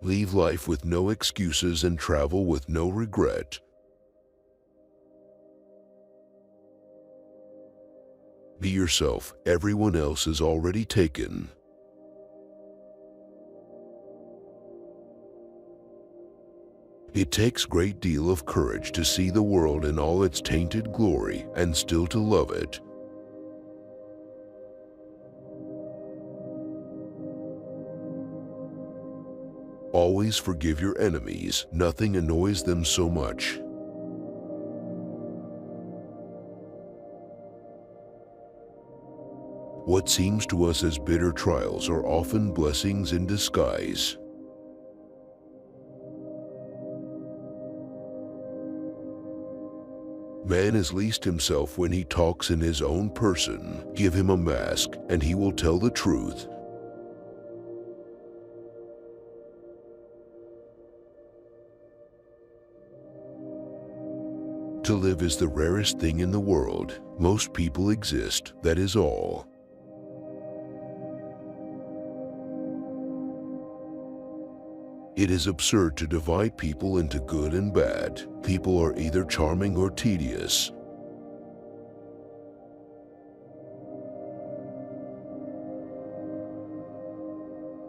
Leave life with no excuses and travel with no regret. Be yourself. Everyone else is already taken. It takes great deal of courage to see the world in all its tainted glory and still to love it. Always forgive your enemies. Nothing annoys them so much. What seems to us as bitter trials are often blessings in disguise. Man is least himself when he talks in his own person. Give him a mask, and he will tell the truth. To live is the rarest thing in the world. Most people exist, that is all. It is absurd to divide people into good and bad. People are either charming or tedious.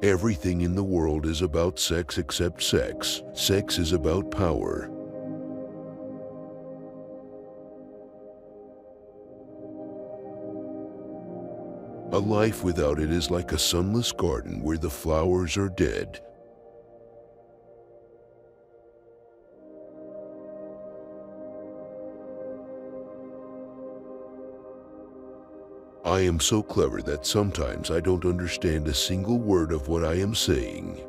Everything in the world is about sex except sex. Sex is about power. A life without it is like a sunless garden where the flowers are dead. I am so clever that sometimes I don't understand a single word of what I am saying.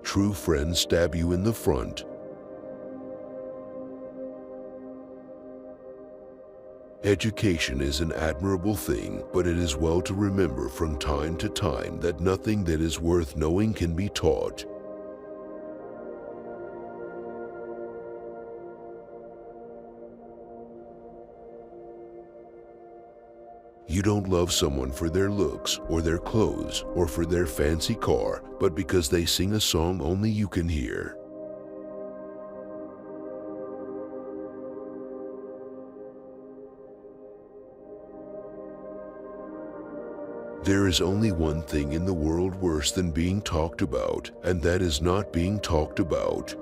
True friends stab you in the front. Education is an admirable thing, but it is well to remember from time to time that nothing that is worth knowing can be taught. You don't love someone for their looks, or their clothes, or for their fancy car, but because they sing a song only you can hear. There is only one thing in the world worse than being talked about, and that is not being talked about.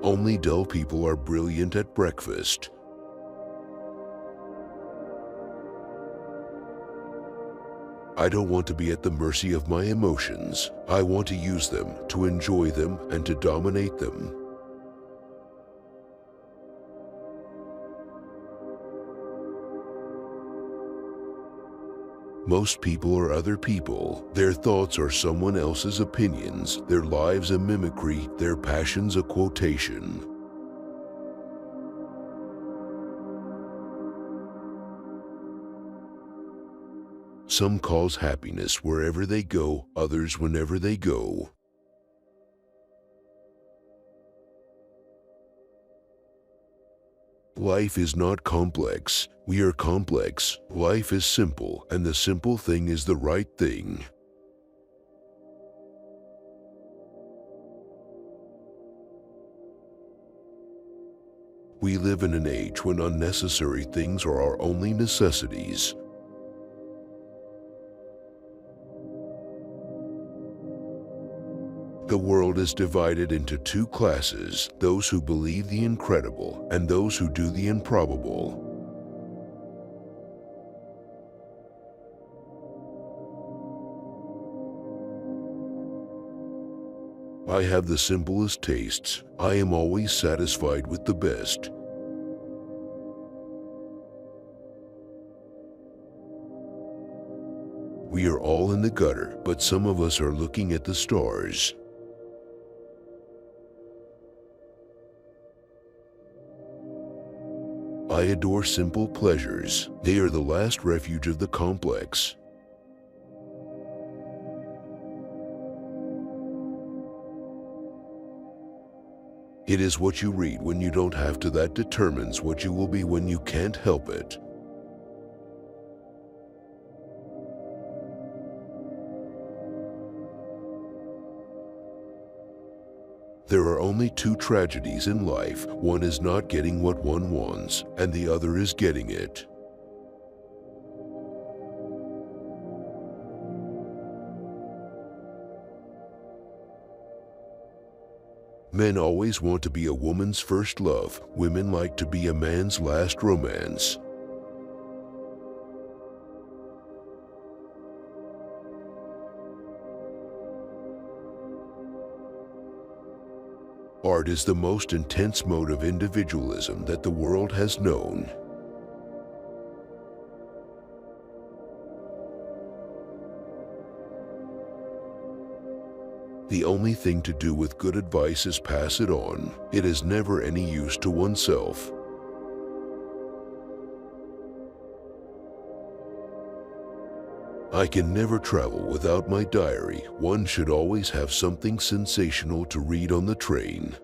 Only dull people are brilliant at breakfast. I don't want to be at the mercy of my emotions. I want to use them, to enjoy them, and to dominate them. Most people are other people. Their thoughts are someone else's opinions, their lives a mimicry, their passions a quotation. Some cause happiness wherever they go, others whenever they go. Life is not complex. We are complex. Life is simple, and the simple thing is the right thing. We live in an age when unnecessary things are our only necessities. The world is divided into two classes, those who believe the incredible and those who do the improbable. I have the simplest tastes. I am always satisfied with the best. We are all in the gutter, but some of us are looking at the stars. I adore simple pleasures. They are the last refuge of the complex. It is what you read when you don't have to that determines what you will be when you can't help it. There are only two tragedies in life. One is not getting what one wants, and the other is getting it. Men always want to be a woman's first love. Women like to be a man's last romance. Art is the most intense mode of individualism that the world has known. The only thing to do with good advice is pass it on. It is never any use to oneself. I can never travel without my diary. One should always have something sensational to read on the train.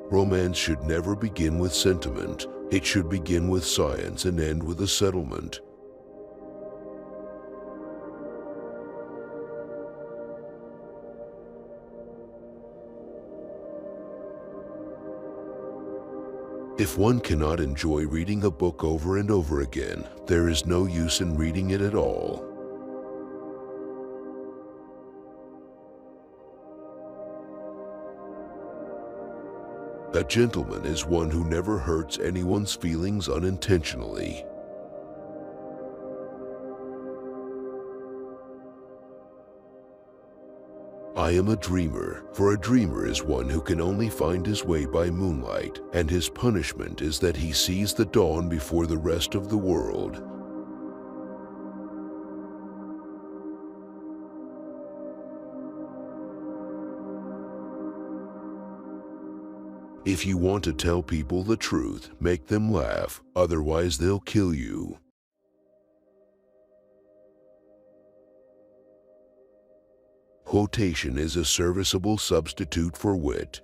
Romance should never begin with sentiment. It should begin with science and end with a settlement. If one cannot enjoy reading a book over and over again, there is no use in reading it at all. A gentleman is one who never hurts anyone's feelings unintentionally. I am a dreamer, for a dreamer is one who can only find his way by moonlight, and his punishment is that he sees the dawn before the rest of the world. If you want to tell people the truth, make them laugh, otherwise they'll kill you. Quotation is a serviceable substitute for wit.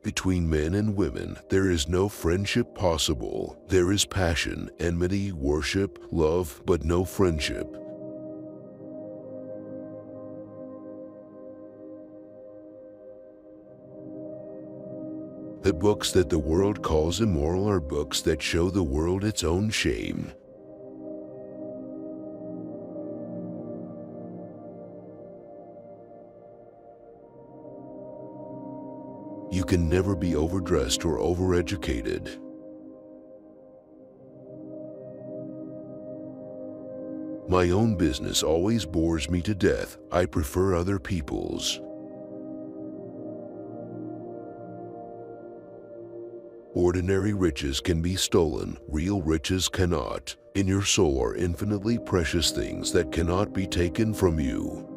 Between men and women, there is no friendship possible. There is passion, enmity, worship, love, but no friendship. The books that the world calls immoral are books that show the world its own shame. You can never be overdressed or overeducated. My own business always bores me to death. I prefer other people's. Ordinary riches can be stolen, real riches cannot. In your soul are infinitely precious things that cannot be taken from you.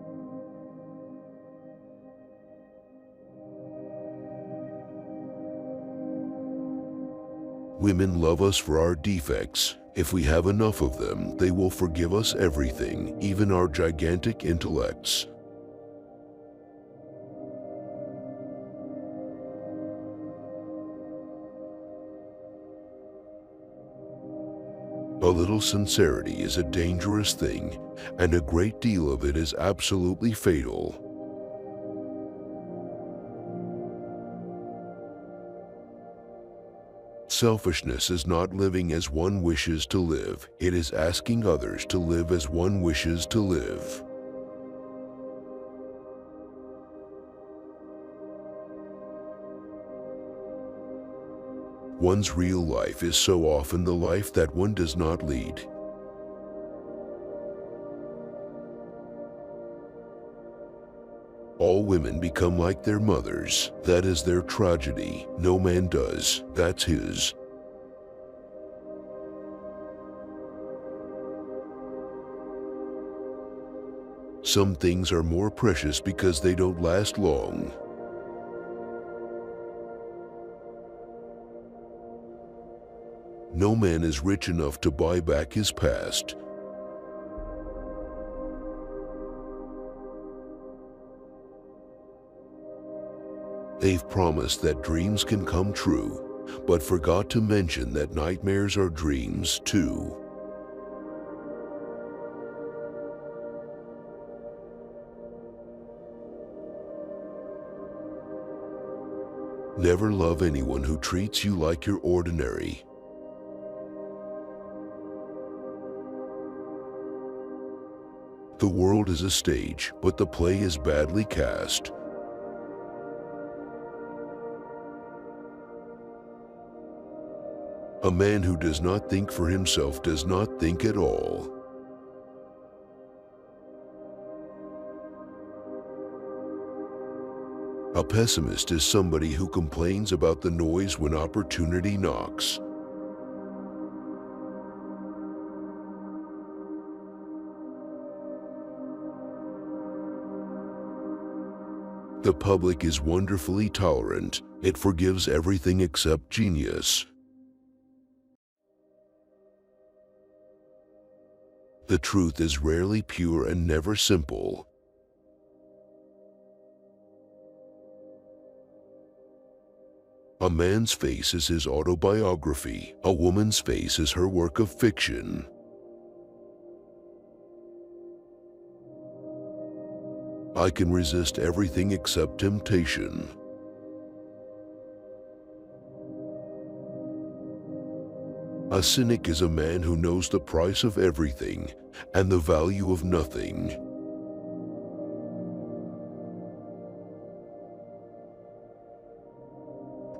Women love us for our defects. If we have enough of them, they will forgive us everything, even our gigantic intellects. A little sincerity is a dangerous thing, and a great deal of it is absolutely fatal. Selfishness is not living as one wishes to live. It is asking others to live as one wishes to live. One's real life is so often the life that one does not lead. All women become like their mothers. That is their tragedy. No man does. That's his. Some things are more precious because they don't last long. No man is rich enough to buy back his past. They've promised that dreams can come true, but forgot to mention that nightmares are dreams too. Never love anyone who treats you like you're ordinary. The world is a stage, but the play is badly cast. A man who does not think for himself does not think at all. A pessimist is somebody who complains about the noise when opportunity knocks. The public is wonderfully tolerant. It forgives everything except genius. The truth is rarely pure and never simple. A man's face is his autobiography. A woman's face is her work of fiction. I can resist everything except temptation. A cynic is a man who knows the price of everything and the value of nothing.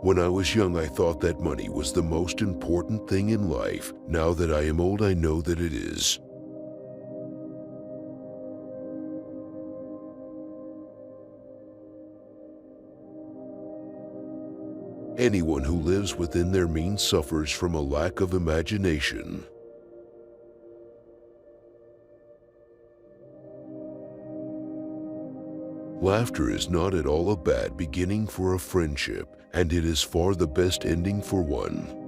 When I was young, I thought that money was the most important thing in life. Now that I am old, I know that it is. Anyone who lives within their means suffers from a lack of imagination. Laughter is not at all a bad beginning for a friendship, and it is far the best ending for one.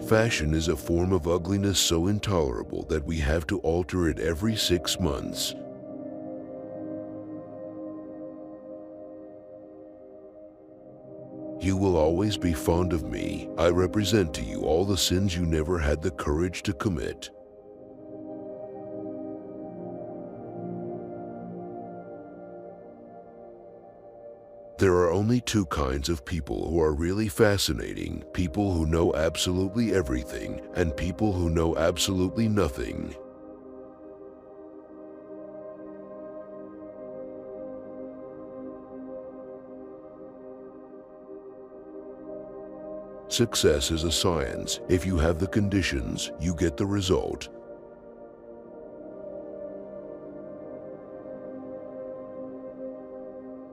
Fashion is a form of ugliness so intolerable that we have to alter it every 6 months. You will always be fond of me. I represent to you all the sins you never had the courage to commit. There are only two kinds of people who are really fascinating: people who know absolutely everything and people who know absolutely nothing. Success is a science. If you have the conditions, you get the result.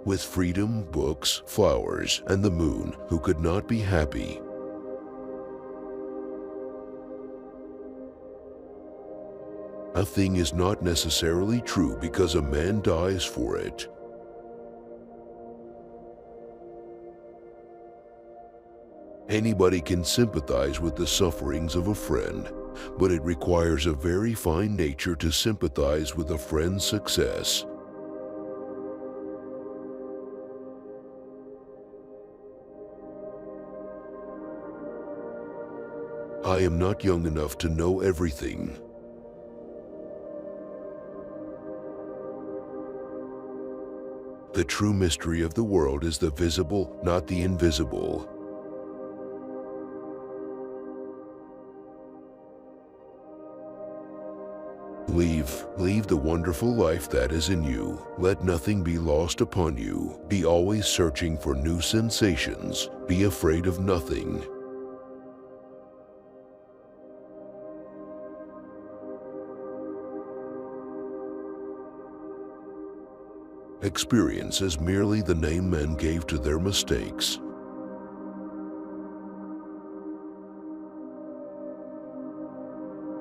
With freedom, books, flowers, and the moon, who could not be happy? A thing is not necessarily true because a man dies for it. Anybody can sympathize with the sufferings of a friend, but it requires a very fine nature to sympathize with a friend's success. I am not young enough to know everything. The true mystery of the world is the visible, not the invisible. Leave the wonderful life that is in you. Let nothing be lost upon you. Be always searching for new sensations. Be afraid of nothing. Experience is merely the name men gave to their mistakes.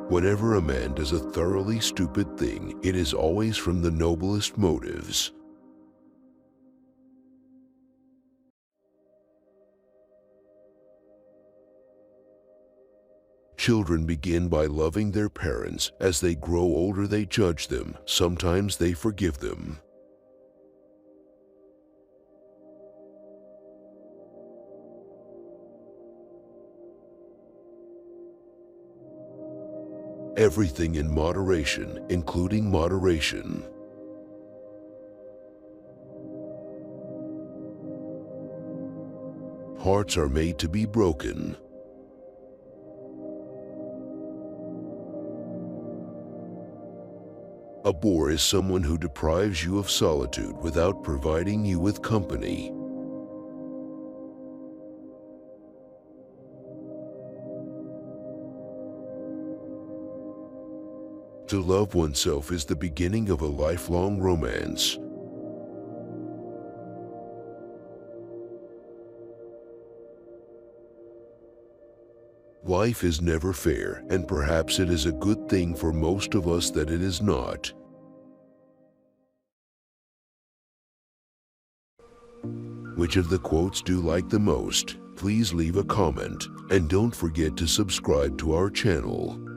Whenever a man does a thoroughly stupid thing, it is always from the noblest motives. Children begin by loving their parents. As they grow older, they judge them. Sometimes they forgive them. Everything in moderation, including moderation. Hearts are made to be broken. A bore is someone who deprives you of solitude without providing you with company. To love oneself is the beginning of a lifelong romance. Life is never fair, and perhaps it is a good thing for most of us that it is not. Which of the quotes do you like the most? Please leave a comment, and don't forget to subscribe to our channel.